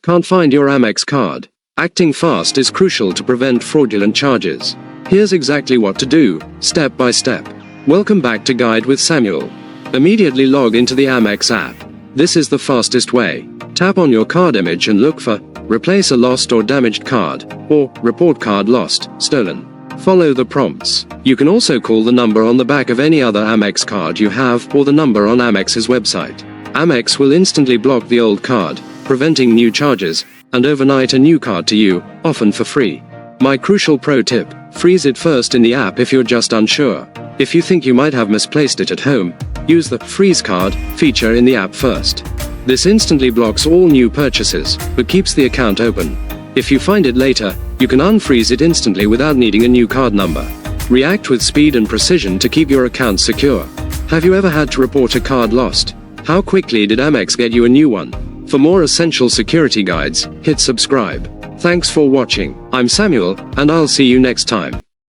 Can't find your Amex card? Acting fast is crucial to prevent fraudulent charges. Here's exactly what to do, step by step. Welcome back to Guide with Samuel. Immediately log into the Amex app. This is the fastest way. Tap on your card image and look for Replace a lost or damaged card, or Report card lost, stolen. Follow the prompts. You can also call the number on the back of any other Amex card you have, or the number on Amex's website. Amex will instantly block the old card, preventing new charges, and overnight a new card to you, often for free. My crucial pro tip: freeze it first in the app if you're just unsure. If you think you might have misplaced it at home, use the Freeze Card feature in the app first. This instantly blocks all new purchases, but keeps the account open. If you find it later, you can unfreeze it instantly without needing a new card number. React with speed and precision to keep your account secure. Have you ever had to report a card lost? How quickly did Amex get you a new one? For more essential security guides, hit subscribe. Thanks for watching. I'm Samuel, and I'll see you next time.